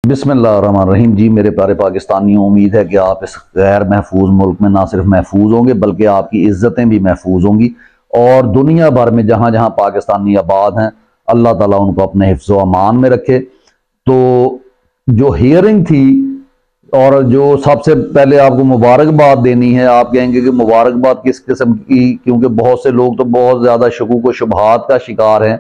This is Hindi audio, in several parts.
बिस्मिल्लाहिर्रहमानिर्रहीम। जी मेरे प्यारे पाकिस्तानियों, उम्मीद है कि आप इस गैर महफूज मुल्क में ना सिर्फ महफूज होंगे बल्कि आपकी इज्जतें भी महफूज होंगी। और दुनिया भर में जहाँ जहाँ पाकिस्तानी आबाद हैं, अल्लाह ताला उनको अपने हिफ्ज़ व अमान में रखे। तो जो हियरिंग थी, और जो सबसे पहले आपको मुबारकबाद देनी है। आप कहेंगे कि मुबारकबाद किस किस्म की, क्योंकि बहुत से लोग तो बहुत ज़्यादा शकूक व शुबहात का शिकार हैं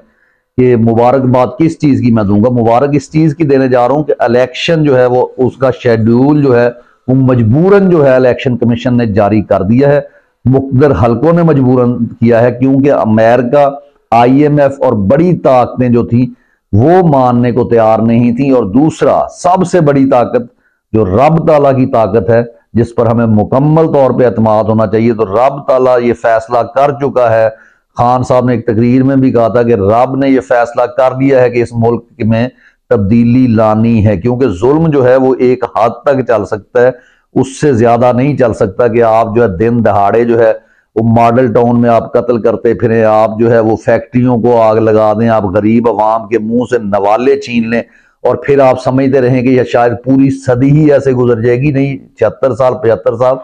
कि मुबारकबाद किस चीज़ की मैं दूंगा। मुबारक इस चीज़ की देने जा रहा हूं कि इलेक्शन जो है वो उसका शेड्यूल जो है वो मजबूरन जो है इलेक्शन कमीशन ने जारी कर दिया है। मुख्तलिफ हलकों ने मजबूरन किया है, क्योंकि अमेरिका, IMF और बड़ी ताकतें जो थी वो मानने को तैयार नहीं थी। और दूसरा सबसे बड़ी ताकत जो रब ताला की ताकत है, जिस पर हमें मुकम्मल तौर पे एतमाद होना चाहिए, तो रब ताला ये फैसला कर चुका है। खान साहब ने एक तकरीर में भी कहा था कि रब ने यह फैसला कर दिया है कि इस मुल्क में तब्दीली लानी है, क्योंकि जुल्म जो है वो एक हद तक चल सकता है, उससे ज्यादा नहीं चल सकता। कि आप जो है दिन दहाड़े जो है वो मॉडल टाउन में आप कत्ल करते फिरें, आप जो है वो फैक्ट्रियों को आग लगा दें, आप गरीब अवाम के मुंह से नवाले छीन लें, और फिर आप समझते रहें कि यह शायद पूरी सदी ही ऐसे गुजर जाएगी। नहीं, 76 साल 75 साल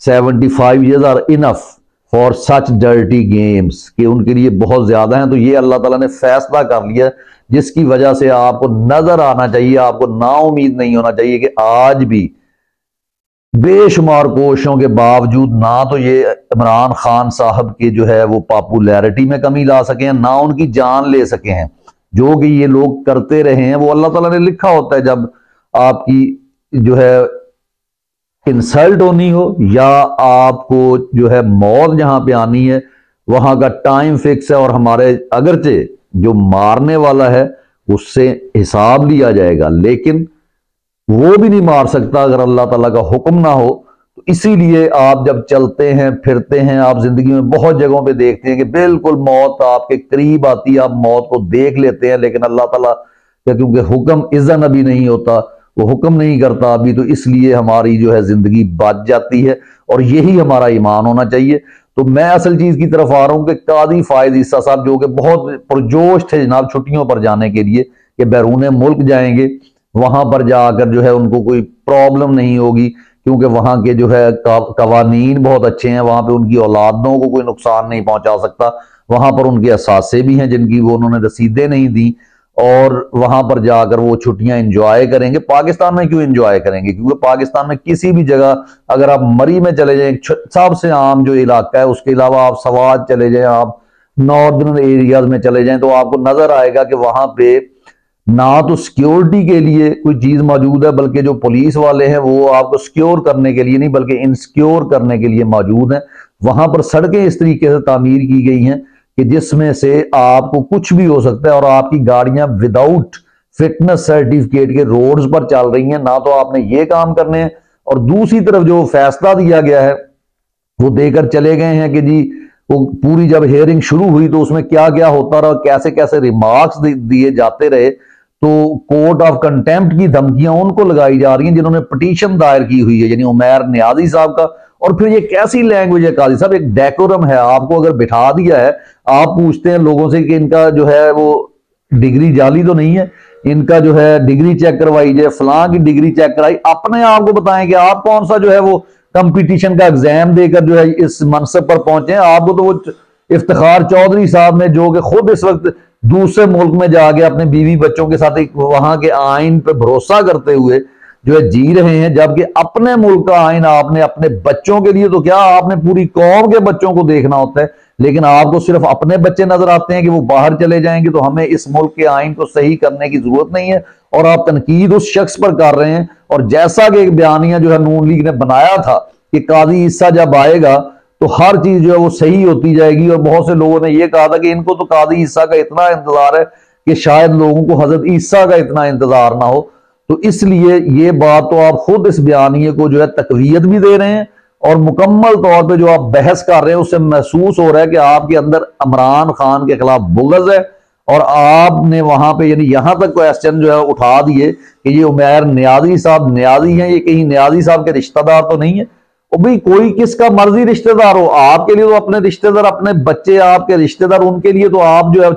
75 years are enough for such dirty games, कि उनके लिए बहुत ज्यादा हैं। तो ये अल्लाह ताला ने फैसला कर लिया, जिसकी वजह से आपको नजर आना चाहिए, आपको नाउम्मीद नहीं होना चाहिए कि आज भी बेशुमार कोशिशों के बावजूद ना तो ये इमरान खान साहब के जो है वो पॉपुलैरिटी में कमी ला सके हैं, ना उनकी जान ले सके हैं। जो कि ये लोग करते रहे हैं वो अल्लाह ताला ने लिखा होता है। जब आपकी जो है इंसल्ट होनी हो या आपको जो है मौत जहां पे आनी है, वहां का टाइम फिक्स है। और हमारे अगरचे जो मारने वाला है उससे हिसाब लिया जाएगा, लेकिन वो भी नहीं मार सकता अगर अल्लाह ताला का हुक्म ना हो। तो इसीलिए आप जब चलते हैं फिरते हैं, आप जिंदगी में बहुत जगहों पे देखते हैं कि बिल्कुल मौत आपके करीब आती है, आप मौत को देख लेते हैं, लेकिन अल्लाह ताला का क्योंकि हुक्म इज़्ज़न अभी नहीं होता, वो हुक्म नहीं करता अभी, तो इसलिए हमारी जो है जिंदगी बच जाती है। और यही हमारा ईमान होना चाहिए। तो मैं असल चीज की तरफ आ रहा हूं कि कादी फायद ईसा साहब जो कि बहुत पुरजोश थे जनाब छुट्टियों पर जाने के लिए, कि बैरून मुल्क जाएंगे, वहां पर जाकर जो है उनको कोई प्रॉब्लम नहीं होगी, क्योंकि वहां के जो है कवानीन बहुत अच्छे हैं, वहां पे उनकी औलादों को कोई नुकसान नहीं पहुंचा सकता। वहां पर उनके असासे भी हैं जिनकी वो उन्होंने रसीदें नहीं दी, और वहां पर जाकर वो छुट्टियां एंजॉय करेंगे। पाकिस्तान में क्यों एंजॉय करेंगे? क्योंकि पाकिस्तान में किसी भी जगह, अगर आप मरी में चले जाएं, सबसे आम जो इलाका है, उसके अलावा आप सवाद चले जाएं, आप नॉर्दर्न एरियाज में चले जाएं, तो आपको नजर आएगा कि वहां पे ना तो सिक्योरिटी के लिए कोई चीज मौजूद है, बल्कि जो पुलिस वाले हैं वो आपको सिक्योर करने के लिए नहीं बल्कि इनसिक्योर करने के लिए मौजूद हैं। वहां पर सड़कें इस तरीके से तामीर की गई हैं कि जिसमें से आपको कुछ भी हो सकता है, और आपकी गाड़ियां विदाउट फिटनेस सर्टिफिकेट के रोड्स पर चल रही हैं। ना तो आपने ये काम करने हैं, और दूसरी तरफ जो फैसला दिया गया है वो देकर चले गए हैं कि जी वो पूरी जब हियरिंग शुरू हुई तो उसमें क्या क्या होता रहा, कैसे कैसे रिमार्क्स दिए जाते रहे। तो कोर्ट ऑफ कंटेम्प्ट की धमकियां उनको लगाई जा रही हैं जिन्होंने पिटीशन दायर की हुई है, यानी उमैर नियाजी साहब का। और फिर ये कैसी लैंग्वेज है काजी साहब? एक डेकोरम है, आपको अगर बिठा दिया है, आप पूछते हैं लोगों से कि इनका जो है वो डिग्री जाली तो नहीं है, इनका जो है डिग्री चेक करवाई जाए, फलां की डिग्री चेक कराई। अपने आप को बताएं कि आप कौन सा जो है वो कंपटीशन का एग्जाम देकर जो है इस मनसब पर पहुंचे हैं। आपको तो वो इफ्तिखार चौधरी साहब ने, जो कि खुद इस वक्त दूसरे मुल्क में जाके अपने बीवी बच्चों के साथ वहां के आइन पे भरोसा करते हुए जो है जी रहे हैं, जबकि अपने मुल्क का आइन आपने अपने बच्चों के लिए, तो क्या आपने पूरी कौम के बच्चों को देखना होता है, लेकिन आपको सिर्फ अपने बच्चे नजर आते हैं कि वो बाहर चले जाएंगे। तो हमें इस मुल्क के आइन को सही करने की जरूरत नहीं है, और आप तनकीद उस शख्स पर कर रहे हैं। और जैसा कि एक बयानिया जो है नून लीग ने बनाया था कि काजी ईसा जब आएगा तो हर चीज जो है वो सही होती जाएगी, और बहुत से लोगों ने यह कहा था कि इनको तो काजी ईसा का इतना इंतजार है कि शायद लोगों को हजरत ईसा का इतना इंतजार ना हो। तो इसलिए ये बात तो आप खुद इस बयानिए को जो है तकवीयत भी दे रहे हैं, और मुकम्मल तौर पे जो आप बहस कर रहे हैं उससे महसूस हो रहा है कि आपके अंदर इमरान खान के खिलाफ बुग़्ज़ है। और आपने वहां पे यानी यहां तक क्वेश्चन जो है उठा दिए कि ये उमैर नियाजी साहब नियाजी हैं, ये कहीं नियाजी साहब के रिश्तेदार तो नहीं है। और भाई कोई किसका मर्जी रिश्तेदार हो, आपके लिए तो अपने रिश्तेदार, अपने बच्चे आपके रिश्तेदार, उनके लिए तो आप जो है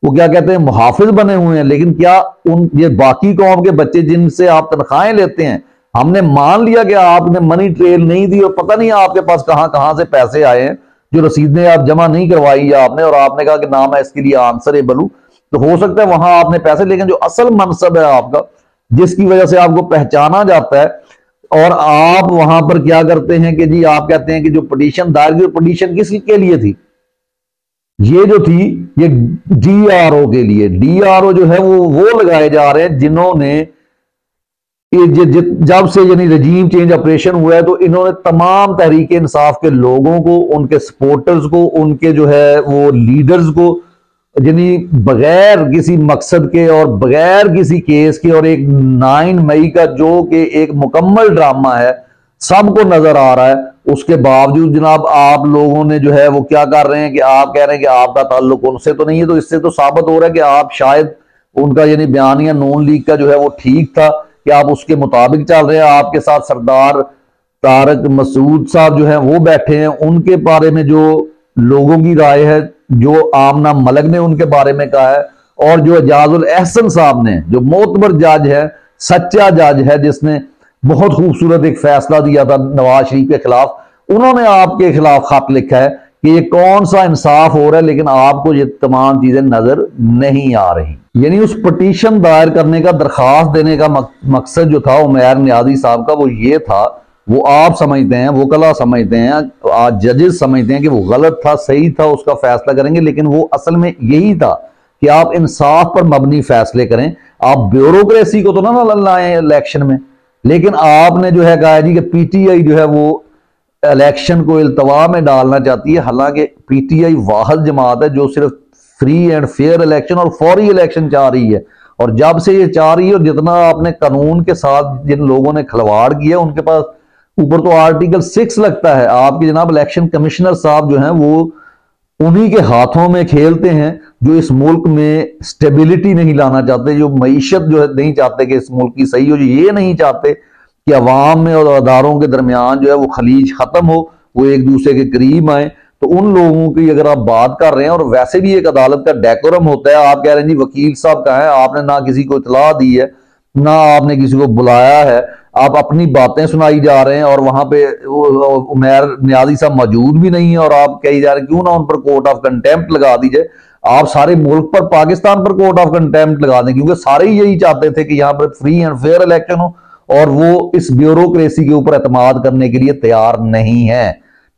वो क्या कहते हैं, मुहाफिज बने हुए हैं। लेकिन क्या उन ये बाकी कौम के बच्चे जिनसे आप तनख्वाहें लेते हैं, हमने मान लिया कि आपने मनी ट्रेल नहीं दी और पता नहीं आपके पास कहां कहां से पैसे आए हैं, जो रसीदें आप जमा नहीं करवाई आपने, और आपने कहा कि ना मैं इसके लिए आंसरेबल हूं, तो हो सकता है वहां आपने पैसे, लेकिन जो असल मनसब है आपका, जिसकी वजह से आपको पहचाना जाता है, और आप वहां पर क्या करते हैं कि जी आप कहते हैं कि जो पिटीशन दायर की, पिटीशन किसके लिए थी, ये जो थी ये डीआरओ के लिए। डीआरओ जो है वो लगाए जा रहे हैं जिन्होंने जब से यानी रजीम चेंज ऑपरेशन हुआ है, तो इन्होंने तमाम तहरीक इंसाफ के लोगों को, उनके सपोर्टर्स को, उनके जो है वो लीडर्स को, यानी बगैर किसी मकसद के और बगैर किसी केस के, और एक 9 मई का जो कि एक मुकम्मल ड्रामा है, सबको नजर आ रहा है, उसके बावजूद जनाब आप लोगों ने जो है वो क्या कर रहे हैं कि आप कह रहे हैं कि आपका ताल्लुक उनसे तो नहीं है। तो इससे तो साबित हो रहा है कि आप शायद उनका यानी बयानिया नून लीग का जो है वो ठीक था कि आप उसके मुताबिक चल रहे हैं। आपके साथ सरदार तारक मसूद साहब जो है वो बैठे हैं, उनके बारे में जो लोगों की राय है, जो आमना मलक ने उनके बारे में कहा है, और जो एजाजुल एहसन साहब ने, जो मोतबर जज है, सच्चा जज है, जिसने बहुत खूबसूरत एक फैसला दिया था नवाज शरीफ के खिलाफ, उन्होंने आपके खिलाफ खत लिखा है कि ये कौन सा इंसाफ हो रहा है, लेकिन आपको ये तमाम चीजें नजर नहीं आ रही। यानी उस पिटीशन दायर करने का, दरखास्त देने का मकसद जो था उमैर नियाज़ी साहब का, वो ये था, वो आप समझते हैं, वकला समझते हैं, आज जजेस समझते हैं कि वो गलत था, सही था, उसका फैसला करेंगे, लेकिन वो असल में यही था कि आप इंसाफ पर मबनी फैसले करें। आप ब्यूरोक्रेसी को तो ना लाएं इलेक्शन में, लेकिन आपने जो है कहा जी कि पीटीआई जो है वो इलेक्शन को इल्तवा में डालना चाहती है। हालांकि पीटीआई वाहिद जमात है जो सिर्फ फ्री एंड फेयर इलेक्शन और फौरी इलेक्शन चाह रही है, और जब से ये चाह रही है, और जितना आपने कानून के साथ जिन लोगों ने खिलवाड़ किया, उनके पास ऊपर तो आर्टिकल 6 लगता है। आपके जनाब इलेक्शन कमिश्नर साहब जो हैं वो उन्हीं के हाथों में खेलते हैं, जो इस मुल्क में स्टेबिलिटी नहीं लाना चाहते, जो मईशत जो है नहीं चाहते कि इस मुल्क की सही हो, जो ये नहीं चाहते कि अवाम में और अदारों के दरमियान जो है वो खलीज खत्म हो, वो एक दूसरे के करीब आए। तो उन लोगों की अगर आप बात कर रहे हैं, और वैसे भी एक अदालत का डेकोरम होता है, आप कह रहे हैं जी वकील साहब कहाँ है, आपने ना किसी को इतला दी है, ना आपने किसी को बुलाया है, आप अपनी बातें सुनाई जा रहे हैं, और वहां पे उमैर नियाज़ी साहब मौजूद भी नहीं है, और आप कही जा रहे हैं क्यों ना उन पर कोर्ट ऑफ कंटेम्प्ट लगा दीजिए। आप सारे मुल्क पर, पाकिस्तान पर कोर्ट ऑफ कंटेम्प्ट लगा दें, क्योंकि सारे ही यही चाहते थे कि यहाँ पर फ्री एंड फेयर इलेक्शन हो, और वो इस ब्यूरोक्रेसी के ऊपर एतमाद करने के लिए तैयार नहीं है।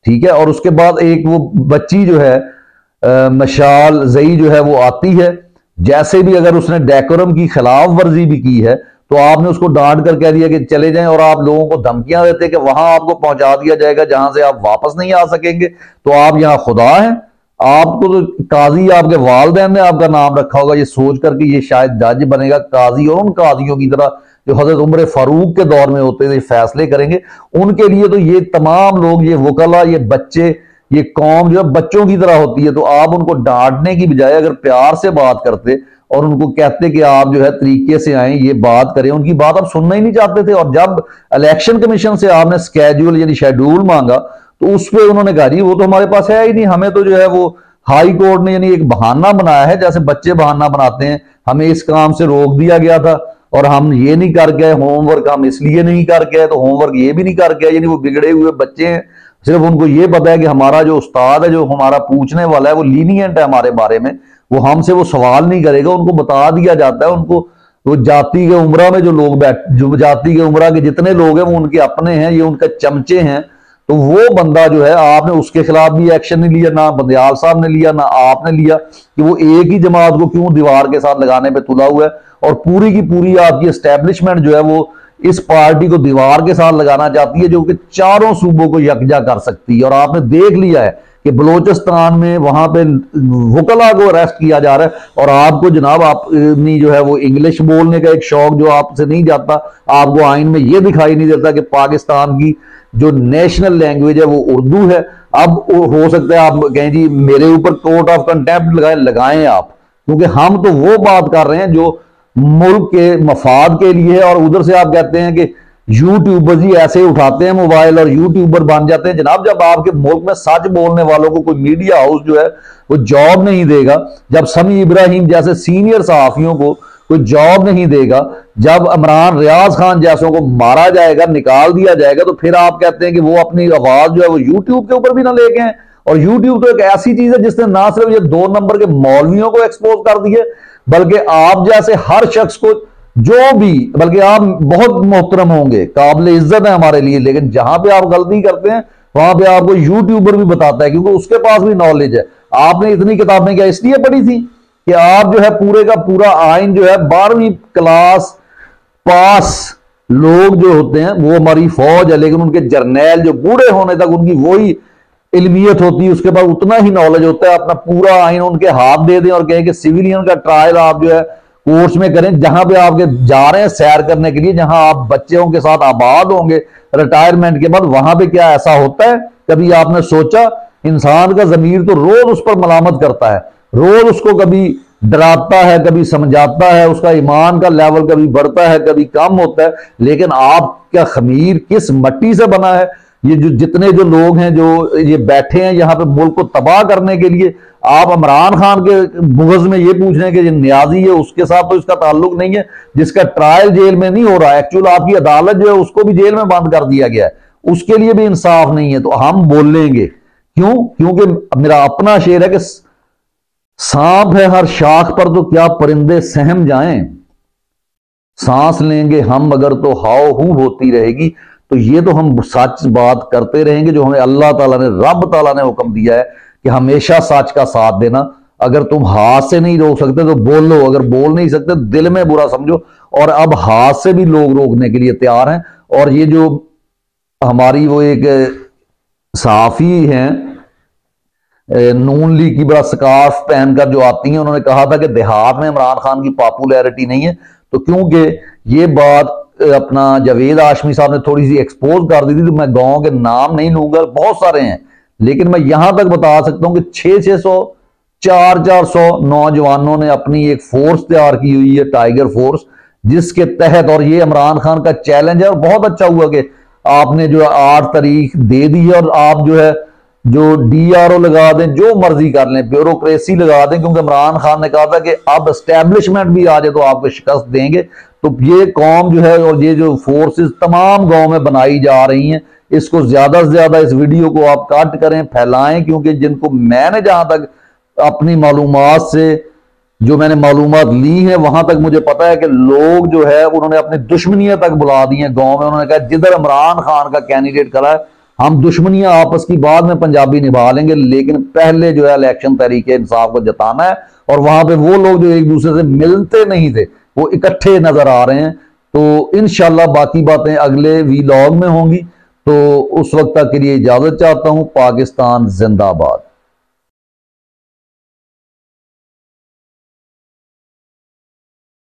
ठीक है। और उसके बाद एक वो बच्ची जो है मशाल जई जो है वो आती है, जैसे भी अगर उसने डेकोरम की खिलाफ वर्जी भी की है, तो आपने उसको डांट कर कह दिया कि चले जाएं, और आप लोगों को धमकियां देते कि वहां आपको पहुंचा दिया जाएगा जहां से आप वापस नहीं आ सकेंगे, तो आप यहां खुदा हैं। आपको तो काजी आपके वालिदैन ने आपका नाम रखा होगा, ये सोच करके ये शायद जज बनेगा काजी, और उन काजियों की तरह जो हजरत उमर फारूक के दौर में होते थे फैसले करेंगे। उनके लिए तो ये तमाम लोग, ये वकला, ये बच्चे, ये कौम जो है बच्चों की तरह होती है। तो आप उनको डांटने की बजाय अगर प्यार से बात करते और उनको कहते कि आप जो है तरीके से आए, ये बात करें, उनकी बात आप सुनना ही नहीं चाहते थे। और जब इलेक्शन कमीशन से आपने स्केड्यूल यानी शेड्यूल मांगा, तो उस पर उन्होंने कहा जी वो तो हमारे पास है ही नहीं, हमें तो जो है वो हाई कोर्ट ने यानी एक बहाना बनाया है, जैसे बच्चे बहाना बनाते हैं, हमें इस काम से रोक दिया गया था और हम ये नहीं कर गए, होमवर्क हम इसलिए नहीं कर गए, तो होमवर्क ये भी नहीं कर गए। यानी वो बिगड़े हुए बच्चे हैं, सिर्फ उनको ये पता है कि हमारा जो उस्ताद है, जो हमारा पूछने वाला है, वो लीनियंट है हमारे बारे में, वो हमसे वो सवाल नहीं करेगा। उनको बता दिया जाता है, उनको वो जाति के उमरा में जो लोग जो जाति के उमरा के जितने लोग हैं वो उनके अपने हैं, ये उनके चमचे हैं। तो वो बंदा जो है, आपने उसके खिलाफ भी एक्शन नहीं लिया, ना बंदयाल साहब ने लिया, ना आपने लिया, कि वो एक ही जमात को क्यों दीवार के साथ लगाने पे तुला हुआ है। और पूरी की पूरी आपकी एस्टेब्लिशमेंट जो है वो इस पार्टी को दीवार के साथ लगाना चाहती है, जो कि चारों सूबों को यकजा कर सकती है। और आपने देख लिया है कि बलोचिस्तान में वहां पे वकला को अरेस्ट किया जा रहा है, और आपको जनाब अपनी जो है वो इंग्लिश बोलने का एक शौक जो आपसे नहीं जाता, आपको आइन में ये दिखाई नहीं देता कि पाकिस्तान की जो नेशनल लैंग्वेज है वो उर्दू है। अब हो सकता है आप कहें जी मेरे ऊपर कोर्ट ऑफ कंटेम्प्ट लगाएं आप, क्योंकि हम तो वो बात कर रहे हैं जो मुल्क के मफाद के लिए है, और उधर से आप कहते हैं कि यूट्यूबर जी ऐसे उठाते हैं मोबाइल और यूट्यूबर बन जाते हैं। जनाब जब आपके मुल्क में सच बोलने वालों को कोई मीडिया हाउस जो है वो जॉब नहीं देगा, जब समी इब्राहिम जैसे सीनियर सहाफियों को कोई जॉब नहीं देगा, जब इमरान रियाज खान जैसों को मारा जाएगा, निकाल दिया जाएगा, तो फिर आप कहते हैं कि वो अपनी आवाज जो है वो यूट्यूब के ऊपर भी ना लेके हैं। और यूट्यूब तो एक ऐसी चीज है जिसने ना सिर्फ ये 2 नंबर के मौलवियों को एक्सपोज कर दिए, बल्कि आप जैसे हर शख्स को जो भी, बल्कि आप बहुत मोहतरम होंगे, काबिल इज्जत है हमारे लिए, लेकिन जहां पे आप गलती करते हैं वहां पे आपको यूट्यूबर भी बताता है, क्योंकि उसके पास भी नॉलेज है। आपने इतनी किताबें क्या इसलिए पढ़ी थी कि आप जो है पूरे का पूरा आइन जो है 12वीं क्लास पास लोग जो होते हैं वो हमारी फौज है, लेकिन उनके जर्नैल जो बूढ़े होने तक उनकी वही इल्मियत होती है, उसके बाद उतना ही नॉलेज होता है। अपना पूरा आइन उनके हाथ दे दें और कहें कि सिविलियन का ट्रायल आप जो है कोर्स में करें, जहां पे आपके जा रहे हैं सैर करने के लिए, जहां आप बच्चों के साथ आबाद होंगे रिटायरमेंट के बाद, वहां पे क्या ऐसा होता है? कभी आपने सोचा? इंसान का जमीर तो रोज उस पर मलामत करता है, रोज उसको कभी डराता है, कभी समझाता है, उसका ईमान का लेवल कभी बढ़ता है, कभी कम होता है। लेकिन आपका खमीर किस मट्टी से बना है? ये जो जितने जो लोग हैं जो ये बैठे हैं यहाँ पे मुल्क को तबाह करने के लिए, आप इमरान खान के बुग़्ज़ में ये पूछ रहे हैं कि ये न्याजी है, उसके साथ तो इसका ताल्लुक नहीं है, जिसका ट्रायल जेल में नहीं हो रहा है। एक्चुअल आपकी अदालत जो है उसको भी जेल में बंद कर दिया गया है, उसके लिए भी इंसाफ नहीं है। तो हम बोलेंगे क्यों? क्योंकि मेरा अपना शेर है कि सांप है हर शाख पर तो क्या परिंदे सहम जाएं, सांस लेंगे हम अगर तो हाव हू होती रहेगी। तो ये तो हम सच बात करते रहेंगे जो हमें अल्लाह ताला ने, रब ताला ने हुक्म दिया है कि हमेशा सच का साथ देना। अगर तुम हाथ से नहीं रोक सकते तो बोलो, अगर बोल नहीं सकते दिल में बुरा समझो। और अब हाथ से भी लोग रोकने के लिए तैयार हैं। और ये जो हमारी वो एक सहाफी हैं नून लीग की बड़ा स्कार्फ पहनकर जो आती हैं, उन्होंने कहा था कि देहात में इमरान खान की पॉपुलैरिटी नहीं है। तो क्योंकि ये बात अपना जावेद हाशमी साहब ने थोड़ी सी एक्सपोज कर दी थी, तो मैं गांव के नाम नहीं लूंगा, बहुत सारे हैं, लेकिन मैं यहां तक बता सकता हूं कि 600-600 400-400 नौजवानों ने अपनी एक फोर्स तैयार की हुई है, टाइगर फोर्स, जिसके तहत, और ये इमरान खान का चैलेंज है। और बहुत अच्छा हुआ कि आपने जो 8 तारीख दे दी है, और आप जो है जो DRO लगा दें, जो मर्जी कर लें, ब्यूरोक्रेसी लगा दें, क्योंकि इमरान खान ने कहा था कि अब एस्टेब्लिशमेंट भी आ जाए तो आपको शिकस्त देंगे। तो ये कौम जो है और ये जो फोर्सेस तमाम गांव में बनाई जा रही हैं, इसको ज्यादा से ज्यादा इस वीडियो को आप कट करें, फैलाएं, क्योंकि जिनको मैंने जहां तक अपनी मालूमात से जो मैंने मालूमात ली है वहां तक मुझे पता है कि लोग जो है उन्होंने अपनी दुश्मनियां तक बुला दी हैं गांव में। उन्होंने कहा जिधर इमरान खान का कैंडिडेट करा है हम दुश्मनियां आपस की बाद में पंजाबी निभा लेंगे, लेकिन पहले जो है इलेक्शन तरीके इंसाफ को जताना है। और वहां पे वो लोग जो एक दूसरे से मिलते नहीं थे वो इकट्ठे नजर आ रहे हैं। तो इंशाल्लाह बाकी बातें अगले वीलॉग में होंगी। तो उस वक्त तक के लिए इजाजत चाहता हूं। पाकिस्तान जिंदाबाद।